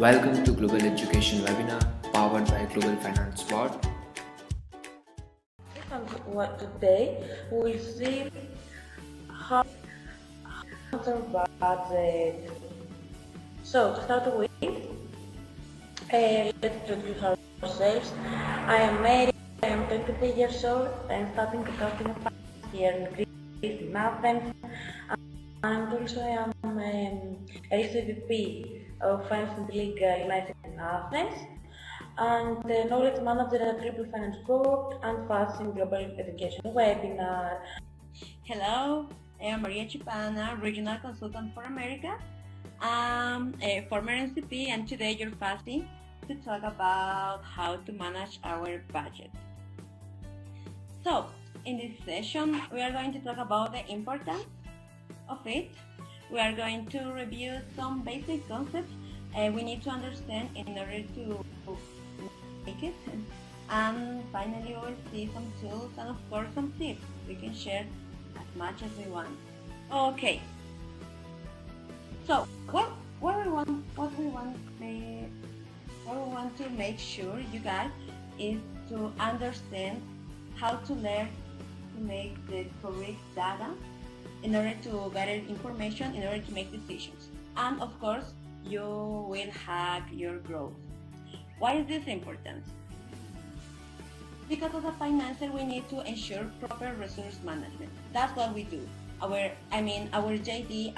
Welcome to Global Education Webinar powered by Global Finance Board. What today we see how to budget. So to start with, let's introduce ourselves. I am Mary. I am 23 years old. I am studying accounting and finance here in Greece, in Athens. And also I am a VP of Finance and Legal United in Athens, and Knowledge Manager at Global Finance Board and Fast in Global Education Webinar. Hello, I am Maria Chipana, Regional Consultant for America. I'm a former NCP, and today you're fasting to talk about how to manage our budget. So, in this session, we are going to talk about the importance of it. We are going to review some basic concepts we need to understand in order to make it. And finally, we will see some tools and of course some tips we can share as much as we want. Okay. So what we want to make sure you guys is to understand how to learn to make the correct data in order to gather information, in order to make decisions. And of course, you will hack your growth. Why is this important? Because as a financer, we need to ensure proper resource management. That's what we do. Our main JD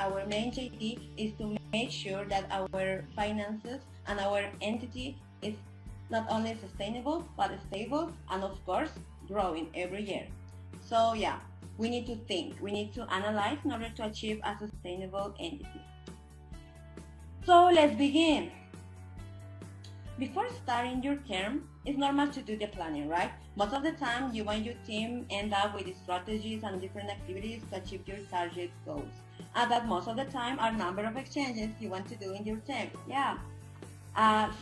is to make sure that our finances and our entity is not only sustainable, but stable, and of course, growing every year. So yeah, we need to think, we need to analyze in order to achieve a sustainable entity. So let's begin. Before starting your term, it's normal to do the planning, right? Most of the time, you and your team end up with strategies and different activities to achieve your target goals. And that most of the time are number of exchanges you want to do in your term. Yeah.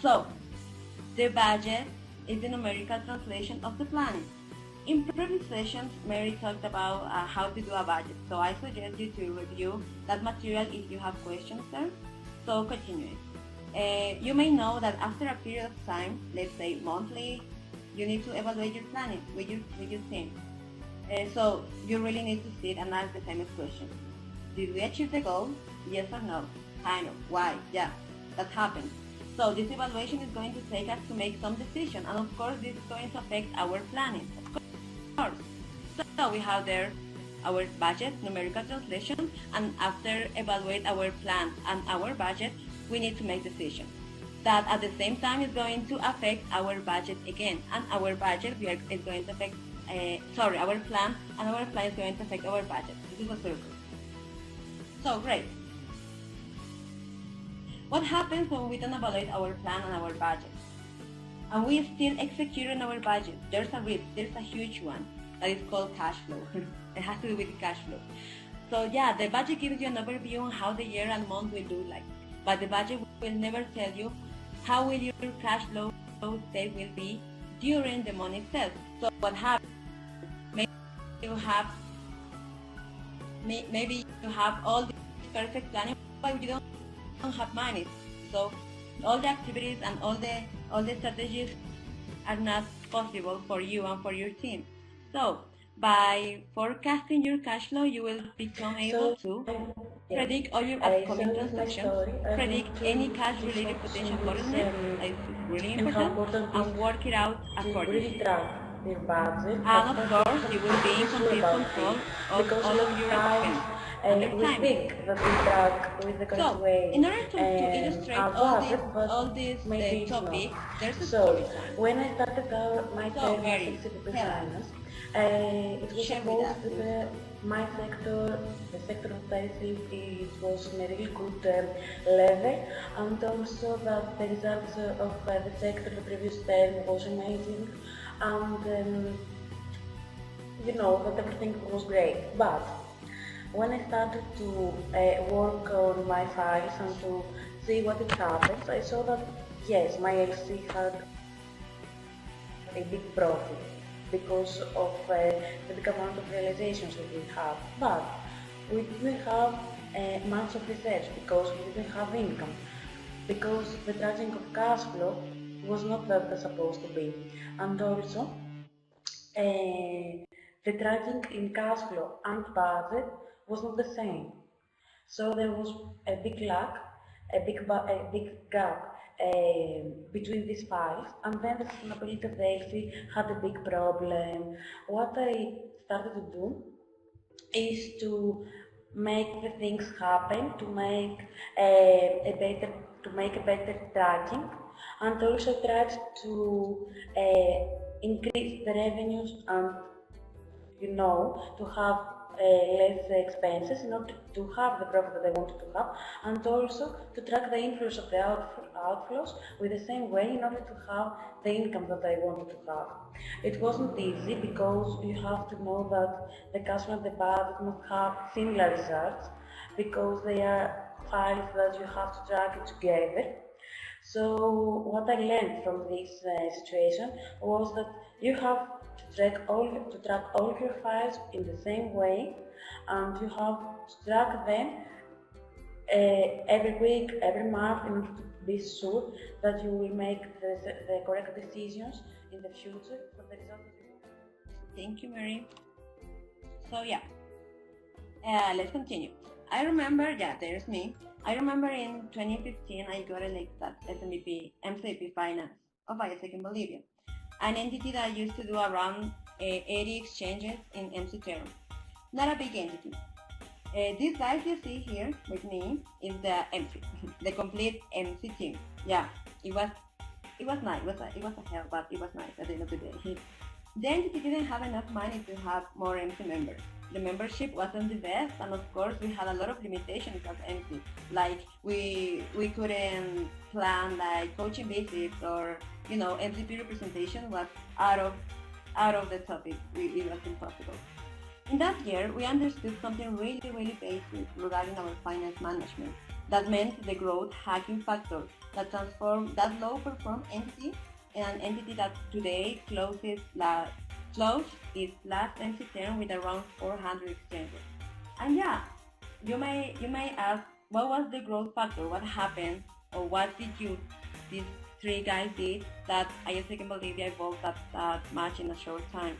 So, the budget is the numerical translation of the planning. In previous sessions, Mary talked about how to do a budget, so I suggest you to review that material if you have questions there. So continuing. You may know that after a period of time, let's say monthly, you need to evaluate your planning with your team. So you really need to sit and ask the same question. Did we achieve the goal? Yes or no? Kind of. Why? Yeah, that happened. So this evaluation is going to take us to make some decision, and of course this is going to affect our planning. So we have there our budget, numerical translation, and after evaluate our plan and our budget, we need to make decisions. That at the same time is going to affect our budget again, and our budget is going to affect, our plan, and our plan is going to affect our budget. This is a circle. So great. What happens when we don't evaluate our plan and our budget? And we still execute on our budget? There's a risk, there's a huge one that is called cash flow. It has to do with cash flow. So yeah, the budget gives you an overview on how the year and month will do like, but the budget will never tell you how will your cash flow state will be during the month itself. So what happens? Maybe you have all this perfect planning, but you don't have money. So all the activities and all the strategies are not possible for you and for your team. So by forecasting your cash flow, you will become able to predict all your upcoming transactions, predict any cash-related potential bottlenecks, that is really important, and work it out accordingly. And of course, you will be in complete control of all of your expenses. We think that we track with the correct way. In order to illustrate all these topics, there's a story time. When I started my term as executive finance, it was supposed that my sector, the sector of IC, it was in a really good level, and also that the results of the sector the previous term was amazing, and that everything was great. But when I started to work on my files and to see what it happens, I saw that yes, my LC had a big profit because of the big amount of realizations that we have. But we didn't have months of research because we didn't have income. because the tracking of cash flow was not that was supposed to be. And also, the tracking in cash flow and budget was not the same. So there was a big lag, a big gap between these files, and then the sustainability of the LC had a big problem. What I started to do is to make the things happen, to make a better tracking, and also try to increase the revenues and to have less expenses in order to have the profit that I wanted to have, and also to track the inflows of the outflows with the same way in order to have the income that I wanted to have. It wasn't easy because you have to know that the cash flow and the budget must have similar results because they are files that you have to track it together. So what I learned from this situation was that you have to track all your files in the same way, and you have to track them every week, every month, in order to be sure that you will make the correct decisions in the future for the results that you want. Thank you, Mary. So yeah, let's continue. I remember, there's me. I remember in 2015 I got elected as MCP Finance of ISEC in Bolivia, an entity that used to do around 80 exchanges in MC term. Not a big entity. These guys you see here with me is the MC, the complete MC team. Yeah, it was nice. It was a hell, but it was nice at the end of the day. The entity didn't have enough money to have more MC members. The membership wasn't the best, and of course we had a lot of limitations as MC. Like we couldn't plan like coaching visits, or MCP representation was out of the topic. It was impossible. In that year, we understood something really basic regarding our finance management. That meant the growth hacking factor that transformed that low-perform entity in an entity that today closed its last MC term with around 400 exchanges. And yeah, you may ask, what was the growth factor? What happened, or what did these three guys did that ISEC in Bolivia evolved that much in a short time?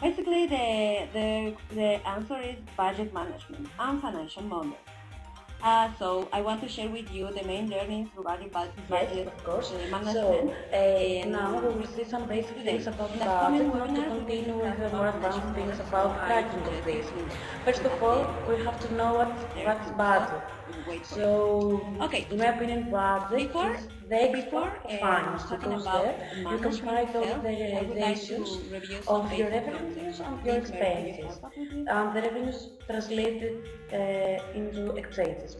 Basically, the answer is budget management and financial model. So I want to share with you the main learnings regarding budget of course. management. So now we will see some basic things about budget, not to continue with the more advanced things about tracking of this. First of all, we have to know what's budget. So, in my opinion, budget is the export of finance, because there you can find all the realizations of your revenues and your expenses, and the revenues translated into expenses.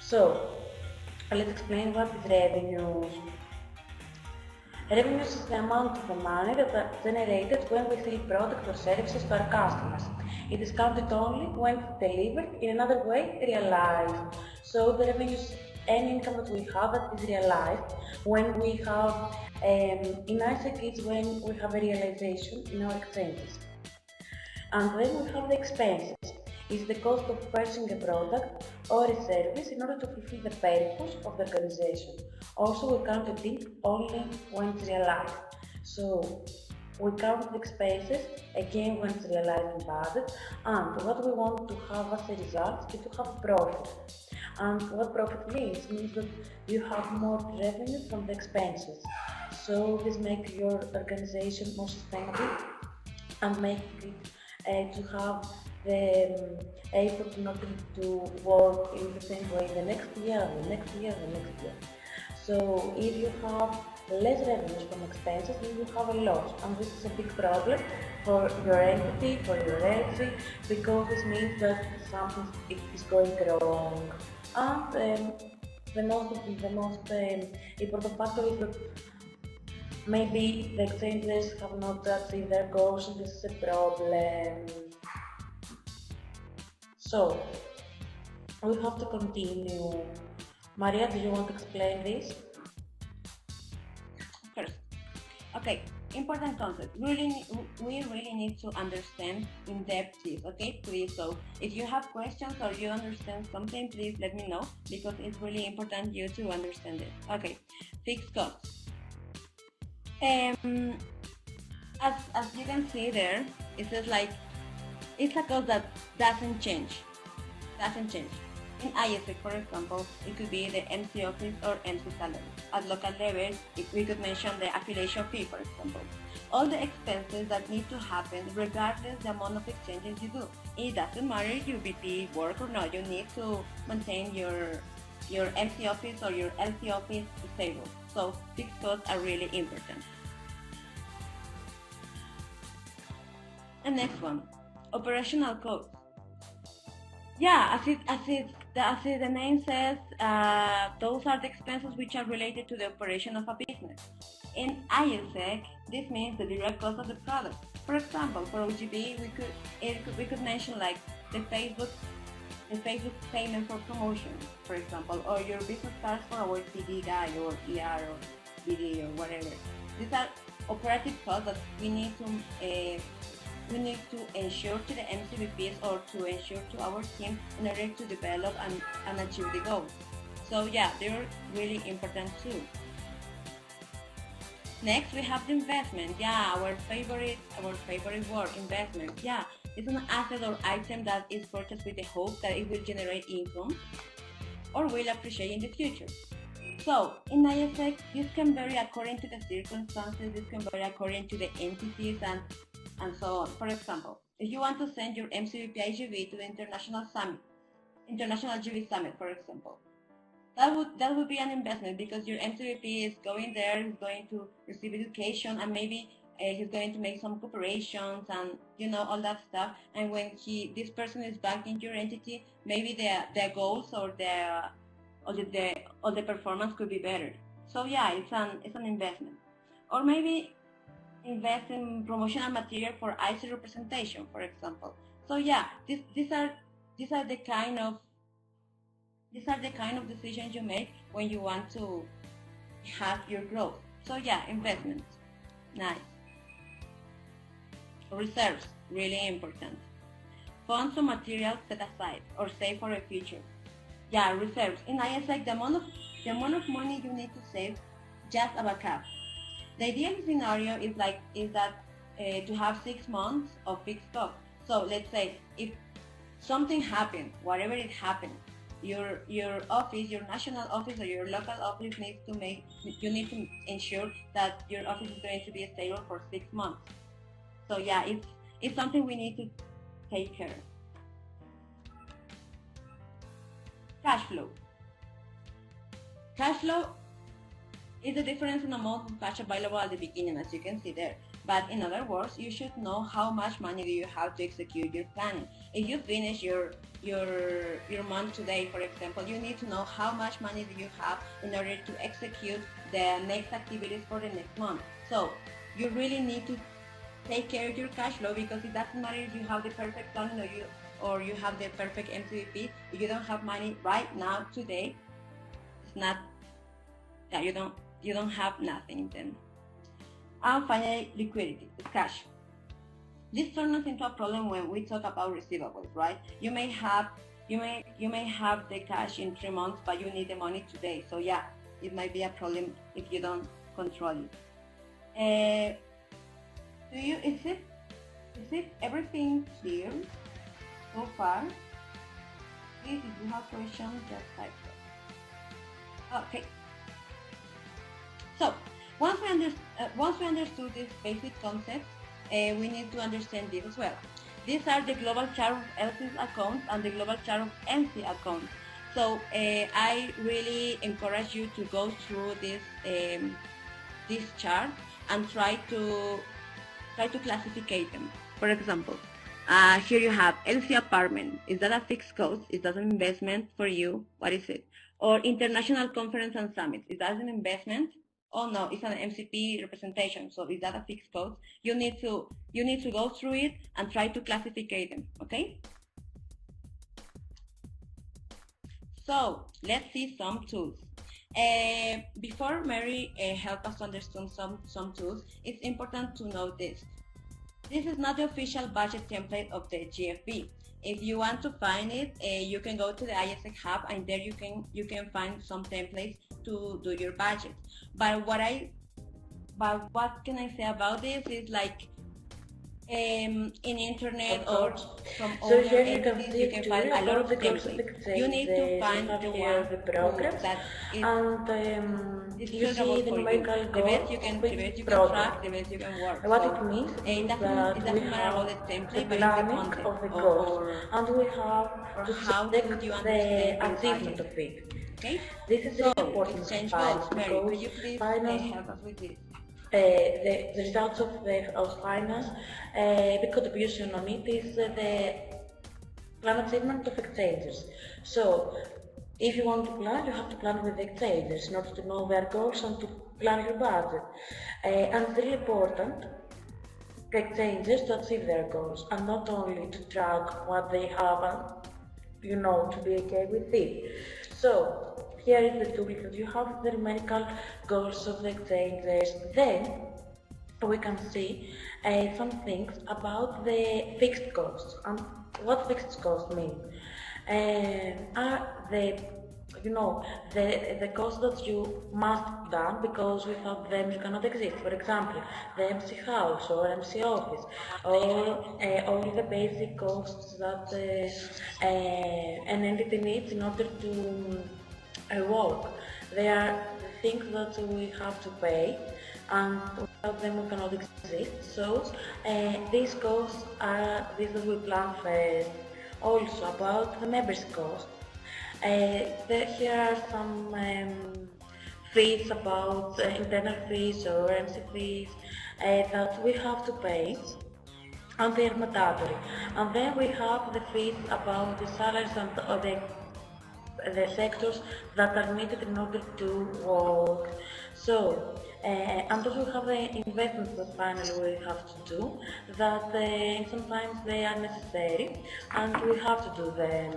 So, let's explain what is revenues. Revenues is the amount of the money that are generated when we sell products or services to our customers. It is counted only when delivered, in another way, realized. So the revenues, any income that we have that is realized when we have, in ISEC it's when we have a realization in our expenses. And then we have the expenses. It's the cost of purchasing a product or a service in order to fulfill the purpose of the organization. Also, we count it in only when it's realized. So, we count the expenses again when it's realized in budget, and what we want to have as a result is to have profit. And what profit means that you have more revenue from the expenses. So, this makes your organization more sustainable and make it to have the effort not to work in the same way the next year. So if you have less revenues from expenses, then you have a loss, and this is a big problem for your entity, for your LC, because this means that something is going wrong. And the most important factor is that maybe the exchanges have not achieved their goals, and this is a problem. So, we have to continue. Maria, do you want to explain this? First, okay, important concept. We really need to understand in depth this, okay? Please, so if you have questions or you understand something, please let me know, because it's really important you to understand it. Okay, fixed costs. As you can see there, it says like it's a cost that doesn't change. In ISEC, for example, it could be the MC office or MC salary. At local level, we could mention the affiliation fee, for example. All the expenses that need to happen regardless the amount of exchanges you do. It doesn't matter if you BP work or not, you need to maintain your MC office or your LC office stable. So fixed costs are really important. And next one, operational costs. Yeah, as the name says, those are the expenses which are related to the operation of a business. In ISEC, this means the direct cost of the product. For example, for OGB, we could mention like the Facebook payment for promotion, for example, or your business cards for our PD guy or ER or BD or whatever. These are operative costs that we need to ensure to the MCVPs or to ensure to our team in order to develop and achieve the goals. So yeah, they're really important too. Next, we have the investment. Yeah, our favorite word, investment. Yeah, it's an asset or item that is purchased with the hope that it will generate income or will appreciate in the future. So, in ISEC, this can vary according to the circumstances, this can vary according to the entities and so on. For example, if you want to send your MCVP IGV to the International GV Summit, for example, that would be an investment, because your MCVP is going there, he's going to receive education, and maybe he's going to make some cooperations and all that stuff. And when this person is back in your entity, maybe their goals or the performance could be better. So yeah, it's an investment. Or maybe invest in promotional material for IC representation, for example. So yeah, these are the kind of decisions you make when you want to have your growth. So yeah, investments, nice. Reserves, really important. Funds or materials set aside or save for the future. Yeah, reserves. In ISEC, the amount of money you need to save, just a backup. The ideal scenario is that to have 6 months of fixed cost. So let's say if something happened, whatever it happened, your office, your national office or your local office you need to ensure that your office is going to be stable for 6 months. So yeah, it's something we need to take care of. Cash flow. Cash flow is the difference in amount of cash available at the beginning, as you can see there. But in other words, you should know how much money do you have to execute your planning. If you finish your month today, for example, you need to know how much money do you have in order to execute the next activities for the next month. So you really need to take care of your cash flow, because it doesn't matter if you have the perfect planning or you have the perfect MCVP. If you don't have money right now today, it's not. Yeah, you don't have nothing then. And finally, liquidity, cash. This turns us into a problem when we talk about receivables, right? You may have the cash in 3 months, but you need the money today. So yeah, it might be a problem if you don't control it. Is it everything clear so far? Please, if you have questions, just type it. Okay. So once we understood these basic concepts, we need to understand this as well. These are the global chart of LC's accounts and the global chart of MC accounts. So I really encourage you to go through this chart and try to classify them. For example, here you have LC apartment. Is that a fixed cost? Is that an investment for you? What is it? Or international conference and summit. Is that an investment? Oh no, it's an MCP representation. So is that a fixed cost? You need to go through it and try to classify them. Okay? So let's see some tools. Before Mary help us understand some tools, it's important to know this. This is not the official budget template of the GFB. If you want to find it, you can go to the ISEC hub, and there you can find some templates to do your budget. But what can I say about this is like in internet or from So other here you can entities, see you can find a lot of the templates. You need to find the one the program, that is and you see suitable the for you. numerical The best you goals can, with the best you can program. track, the best you can work. What So, it means it is doesn't that we matter have about the the template, but it's the planning content of the or goals, and we have to how select would you the understand your achievement budget. of it. Okay? This is So, really important exchange for goals. finance Mary, could because you please finance help us with this? the results of finance, the contribution on it is the plan achievement of exchanges. So, if you want to plan, you have to plan with the exchanges in order to know their goals and to plan your budget. And it's really important for exchanges to achieve their goals and not only to track what they have and to be okay with it. So, here is the tool that you have the numerical goals of the exchanges. Then we can see some things about the fixed costs and what fixed costs mean. Are the costs that you must done because without them you cannot exist. For example, the MC house or MC office, or all the basic costs that an entity needs in order to work. They are the things that we have to pay, and without them we cannot exist. So these costs are these that we plan first. Also about the members' cost. Here are some fees about internal fees or MC fees that we have to pay, and they are mandatory. And then we have the fees about the salaries and the sectors that are needed in order to work. So, and also we have the investments that finally we have to do, that sometimes they are necessary and we have to do them.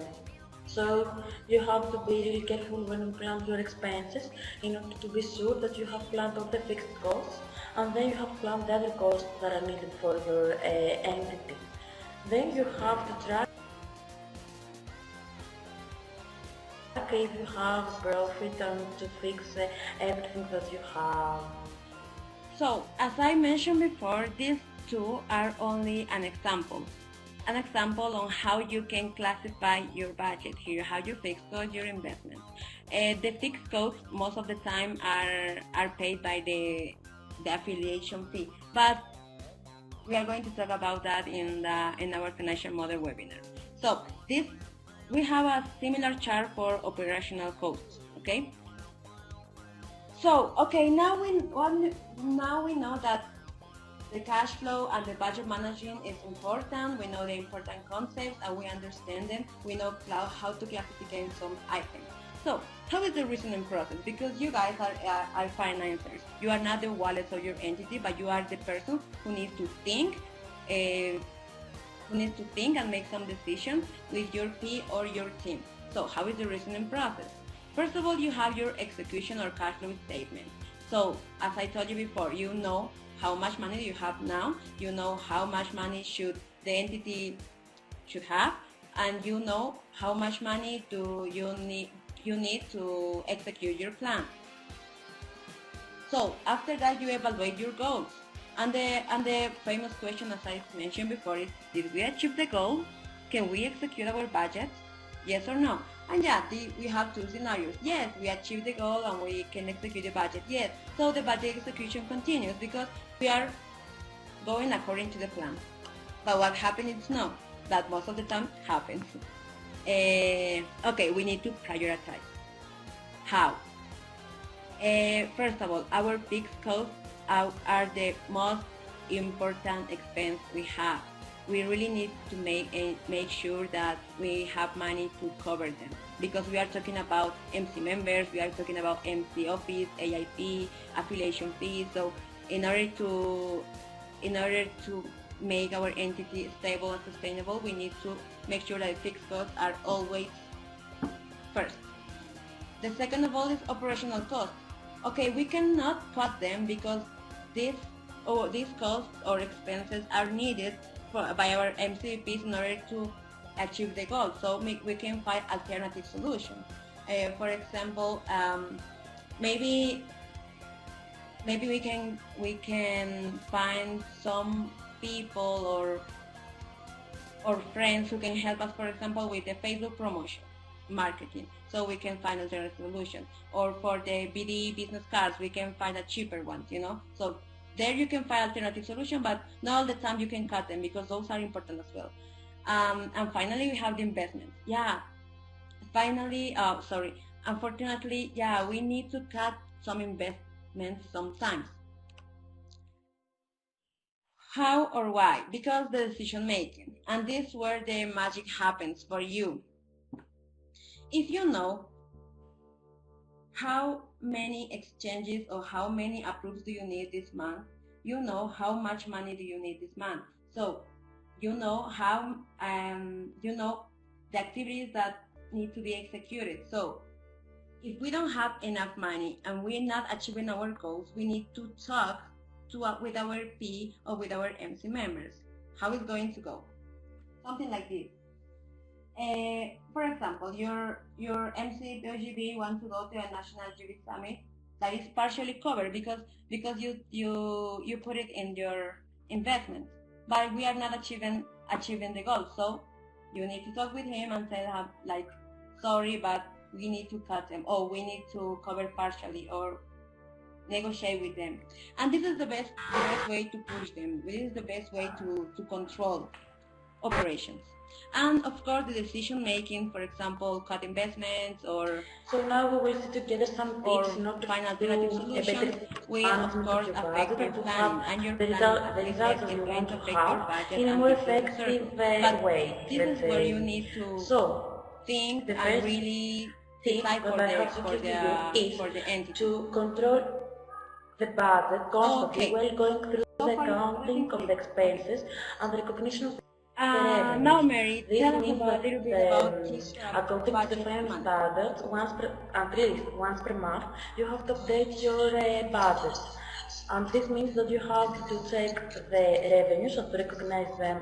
So you have to be really careful when you plan your expenses in order to be sure that you have planned all the fixed costs, and then you have planned the other costs that are needed for your entity. Then you have to track if you have profit and to fix everything that you have. So, as I mentioned before, these two are only an example on how you can classify your budget here, how you fix cost your investments. The fixed costs most of the time are paid by the affiliation fee, but we are going to talk about that in our financial model webinar. So we have a similar chart for operational costs. Okay. So now we know that the cash flow and the budget managing is important. We know the important concepts and we understand them. We know how to classify some items. So how is the reasoning process? Because you guys are financiers. You are not the wallets of your entity, but you are the person who needs to think and make some decisions with your P or your team. So how is the reasoning process? First of all, you have your execution or cash flow statement. So as I told you before, you know how much money you have now, you know how much money should the entity should have, and you know how much money do you need to execute your plan. So after that, you evaluate your goals. And the famous question, as I mentioned before, is: did we achieve the goal? Can we execute our budget? Yes or no? And yeah, we have two scenarios. Yes, we achieved the goal and we can execute the budget. Yes, so the budget execution continues because we are going according to the plan. But what happens is no, that most of the time happens. Okay, we need to prioritize. How? First of all, our fixed costs are the most important expense we have. We really need to make sure that we have money to cover them, because we are talking about MC members, we are talking about MC office, AIP, affiliation fees. So in order to make our entity stable and sustainable, we need to make sure that fixed costs are always first. The second of all is operational costs. Okay, we cannot cut them because these costs or expenses are needed by our MCVPs in order to achieve the goal. So we can find alternative solutions. For example, maybe we can find some people or friends who can help us, for example, with the Facebook promotion marketing, so we can find alternative solution. Or for the BD business cards, we can find a cheaper one, so there you can find alternative solution, but not all the time you can cut them because those are important as well. And finally, we have the investment. Unfortunately, we need to cut some investments sometimes. How or why? Because the decision making, and this is where the magic happens for you. If you know how many exchanges or how many approves do you need this month, you know how much money do you need this month. So you know how the activities that need to be executed. So if we don't have enough money and we're not achieving our goals, we need to talk with our P or with our MC members. How is going to go? Something like this. For example, your MC GEW wants to go to a national GEW summit that is partially covered because you put it in your investment, but we are not achieving the goal. So you need to talk with him and say like, sorry, but we need to cut them, or we need to cover partially, or negotiate with them. And this is the best way to push them. This is the best way to control operations. And of course, the decision making, for example, cut investments, or so now we will see together some tips in order to find alternative solutions. We of course affect your planning, and your planning is going to affect your budget in a more effective way. This is where you need to think and really decide for the entity. To control the budget constantly while going through the accounting of the expenses and the recognition of now, Mary, tell us a little bit about according to the finance standards, at least once per month, you have to update your budget. And this means that you have to check the revenues and to recognize them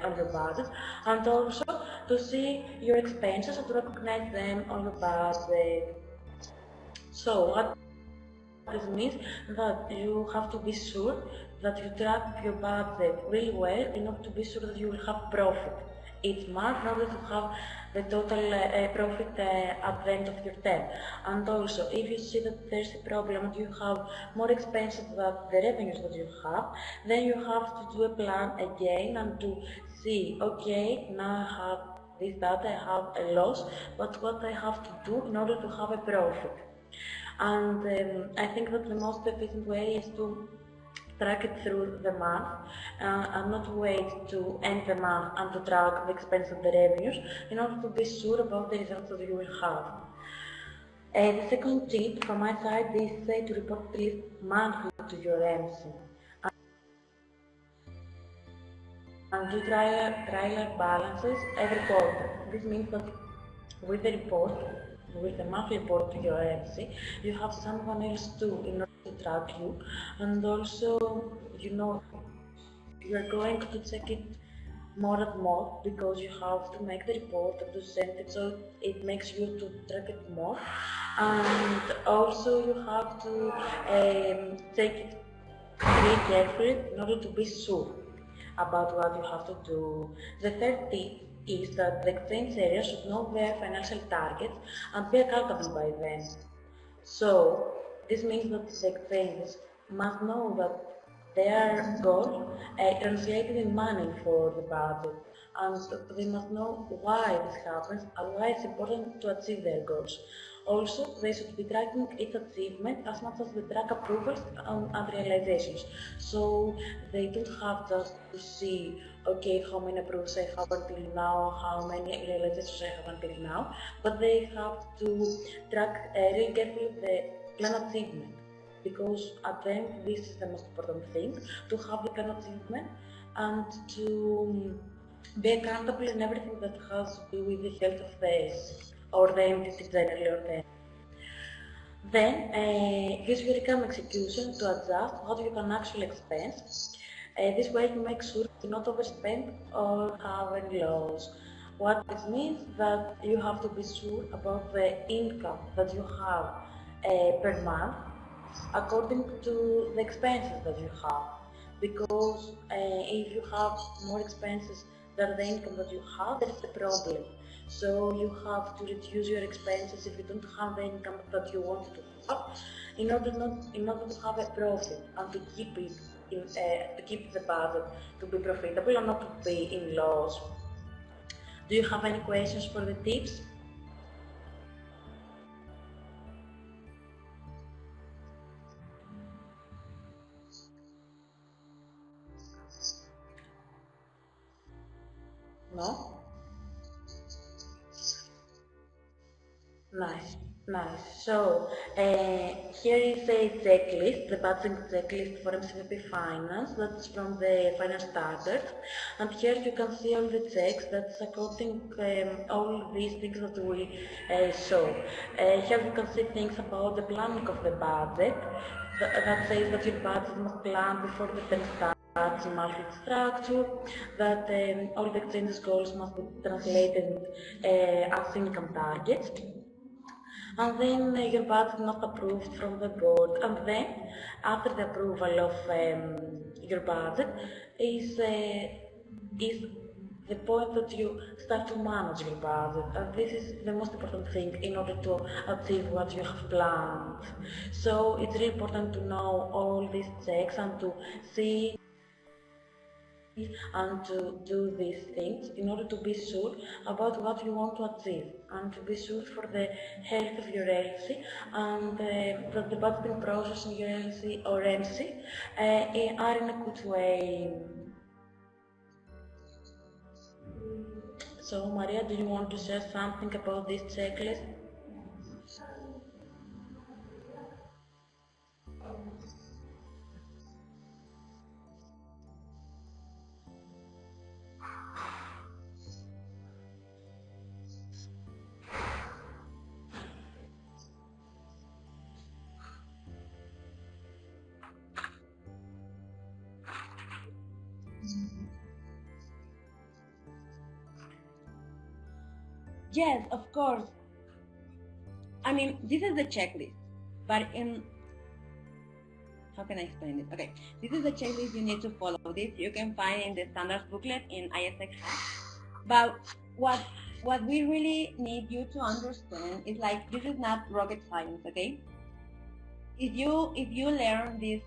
on your budget, and also to see your expenses and to recognize them on your budget. So what this means that you have to be sure that you track your budget really well in order to be sure that you will have profit each month in order to have the total profit at the end of your term. And also, if you see that there's a problem and you have more expenses than the revenues that you have, then you have to do a plan again and to see, okay, now I have this data, I have a loss, but what I have to do in order to have a profit. And I think that the most efficient way is to track it through the month and not wait to end the month and to track the expense and the revenues in order to be sure about the results that you will have. The second tip from my side is to report at least monthly to your MC and do trial balances every quarter. This means that with the monthly report to your MC, you have someone else too in order to track you, and also you're going to check it more and more because you have to make the report and to send it, so it makes you to track it more, and also you have to check it really carefully in order to be sure about what you have to do. The third tip is that the exchange area should know their financial targets and be accountable by them. So this means that the exchanges must know that their goal translated in money for the budget, and they must know why this happens and why it's important to achieve their goals. Also, they should be tracking its achievement as much as they track approvals and realizations. So they don't have just to see, okay, how many approvals I have until now, how many realizations I have until now, but they have to track really carefully the plan achievement, because at the end this is the most important thing, to have the plan achievement and to be accountable in everything that has to do with the health of the or the entity generally or the Then use your income execution to adjust what you can actually expense. This way you make sure you not overspend or have any loss. What this means that you have to be sure about the income that you have per month according to the expenses that you have. Because if you have more expenses than the income that you have, there is a problem. So you have to reduce your expenses if you don't have the income that you want to have, in order to have a profit and to keep it to keep the budget to be profitable and not to be in loss. Do you have any questions for the tips? No? Nice, nice. So, here is a checklist, the budgeting checklist for MCVP Finance. That's from the Finance Starter. And here you can see all the checks that's according all these things that we show. Here you can see things about the planning of the budget. That says that your budget must plan before the term starts in market structure, that all the exchanges goals must be translated as income targets, and then your budget not approved from the board, and then after the approval of your budget is the point that you start to manage your budget, and this is the most important thing in order to achieve what you have planned. So it's really important to know all these checks and to see and to do these things in order to be sure about what you want to achieve and to be sure for the health of your LC, and that the budgeting process in your LC or MC are in a good way. So Maria, do you want to share something about this checklist? Yes, of course. I mean, this is the checklist, but how can I explain it? Okay, this is the checklist you need to follow. This you can find in the standards booklet in ISX. But what we really need you to understand is, like, this is not rocket science, okay? If you learn this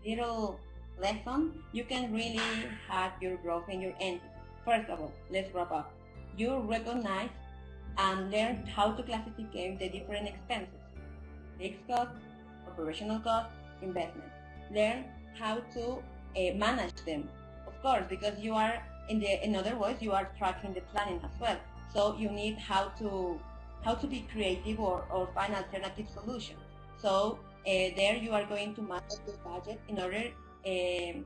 little lesson, you can really have your growth in your entity. First of all, let's wrap up. You recognize and learn how to classify the different expenses: fixed cost, operational cost, investment. Learn how to manage them, of course, because you are in other words, you are tracking the planning as well. So you need how to be creative or find alternative solutions. So there you are going to manage your budget in order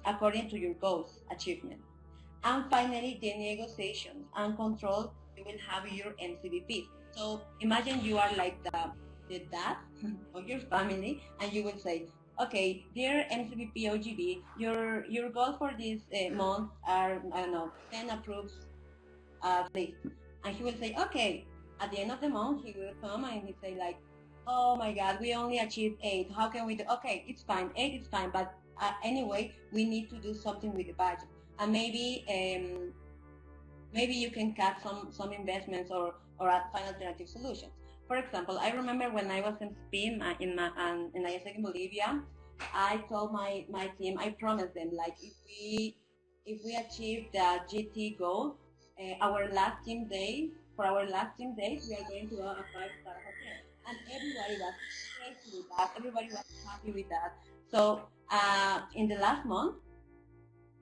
according to your goals achievement. And finally, the negotiations and control, you will have your MCVP. So imagine you are like the dad of your family, and you will say, okay, dear MCVP OGB, your goal for this month are, I don't know, 10 approves at least. And he will say, okay. At the end of the month, he will come and he say like, oh my God, we only achieved 8. How can we do? Okay, it's fine. 8 is fine, but anyway, we need to do something with the budget. And maybe you can cut some investments or find alternative solutions. For example, I remember when I was in SPIM in ISEC in Bolivia, I told my team, I promised them, like, if we achieve the GT goal, our last team day, we are going to a 5-star hotel. And everybody was crazy with that. Everybody was happy with that. So in the last month,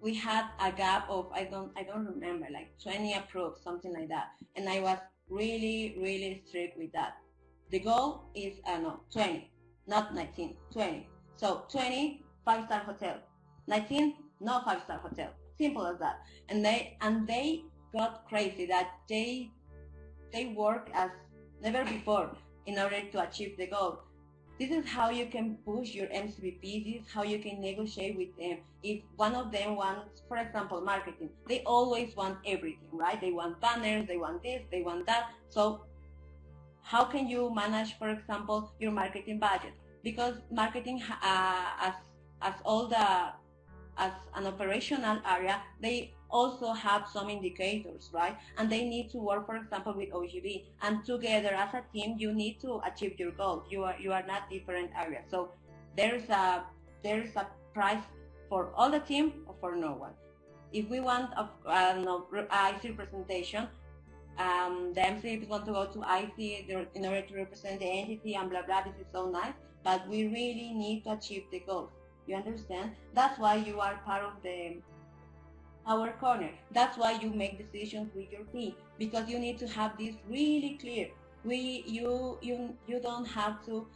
we had a gap of I don't remember, like 20 approved, something like that, and I was really strict with that. The goal is 20, not 19, 20. So 20 5-star hotel, 19 no 5-star hotel, simple as that. And they got crazy that they work as never before in order to achieve the goal. This is how you can push your MCVP. This is how you can negotiate with them. If one of them wants, for example, marketing, they always want everything, right? They want banners, they want this, they want that. So how can you manage, for example, your marketing budget? Because marketing, as an operational area, they also have some indicators, right? And they need to work, for example, with OGB. And together as a team, you need to achieve your goal. You are not different areas. So there's a price for all the team or for no one. If we want IC representation, the MCVPs want to go to IC in order to represent the entity and blah blah. This is so nice, but we really need to achieve the goals. You understand? That's why you are part of our corner. That's why you make decisions with your team, because you need to have this really clear. You don't have to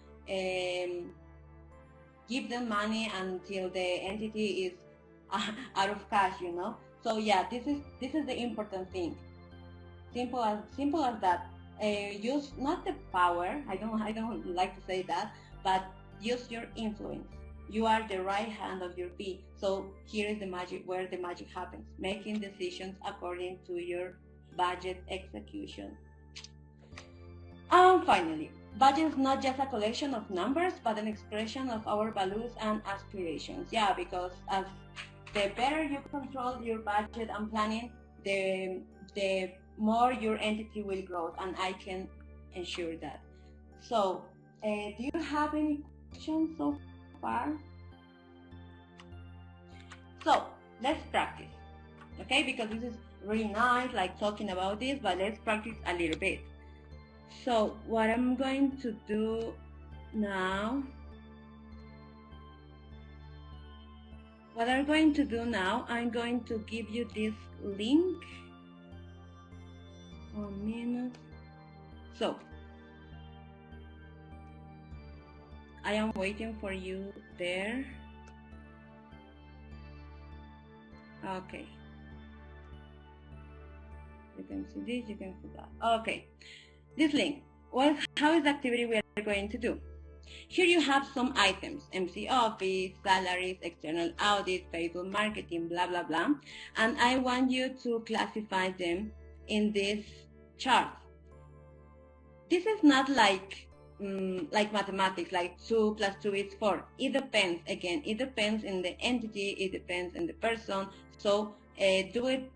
give them money until the entity is out of cash, you know. So yeah, this is the important thing. Simple as that. Use not the power. I don't like to say that, but use your influence. You are the right hand of your P. So here is the magic, where the magic happens. Making decisions according to your budget execution. And finally, budget is not just a collection of numbers, but an expression of our values and aspirations. Yeah, because as the better you control your budget and planning, the more your entity will grow, and I can ensure that. So, do you have any questions so far? So let's practice, okay? Because this is really nice, like talking about this, but let's practice a little bit. So what I'm going to do now, I'm going to give you this link. 1 minute. So I am waiting for you there. Okay. You can see this, you can see that. Okay. This link. Well, how is the activity we are going to do? Here you have some items: MC Office, salaries, external audit, Facebook marketing, blah, blah, blah. And I want you to classify them in this chart. This is not like mathematics, like 2 + 2 is 4. It depends. Again, it depends in the entity, it depends in the person. So do it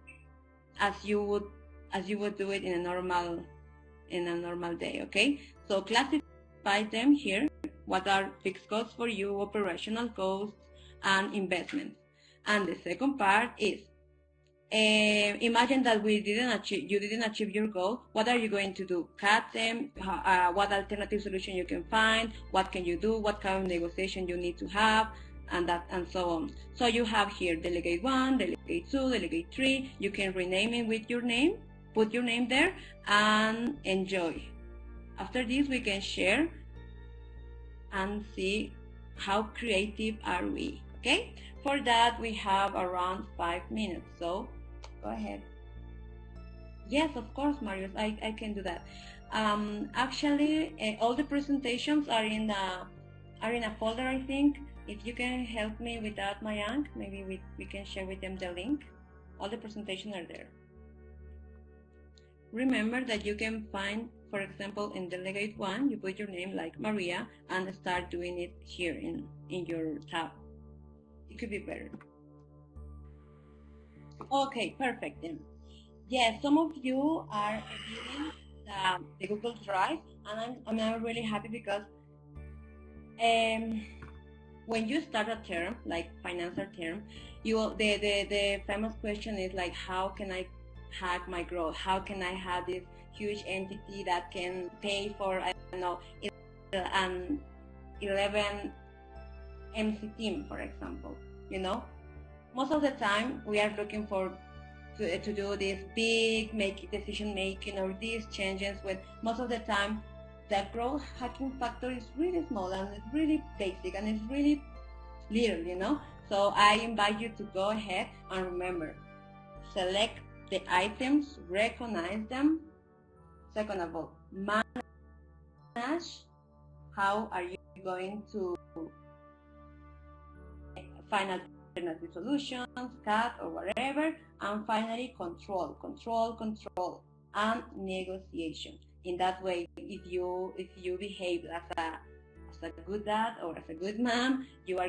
as you would do it in a normal day. Okay, so classify them here. What are fixed costs for you, operational costs, and investments? And the second part is, imagine that you didn't achieve your goal. What are you going to do? Cut them? What alternative solution you can find? What can you do? What kind of negotiation you need to have? And so on. So you have here delegate 1, delegate 2, delegate 3. You can rename it with your name. Put your name there and enjoy. After this, we can share and see how creative are we. Okay? For that, we have around 5 minutes. So go ahead. Yes, of course, Marius, I can do that. Actually, all the presentations are in a folder, I think. If you can help me with that, Mayank, maybe we can share with them the link. All the presentations are there. Remember that you can find, for example, in delegate 1, you put your name like Maria and start doing it here in your tab. It could be better. Okay, perfect then. Yes, some of you are viewing the Google Drive, and I'm really happy because when you start a term, like financial term, the famous question is like, how can I hack my growth? How can I have this huge entity that can pay for, I don't know, an 11 MC team, for example? You know, most of the time we are looking to do this big decision making or these changes, when most of the time the growth hacking factor is really small and it's really basic and it's really little, you know. So I invite you to go ahead and remember, select the items, recognize them. Second of all, manage. How are you going to find alternative solutions, cut or whatever, and finally control, and negotiation. In that way, if you behave as a good dad or as a good mom, you are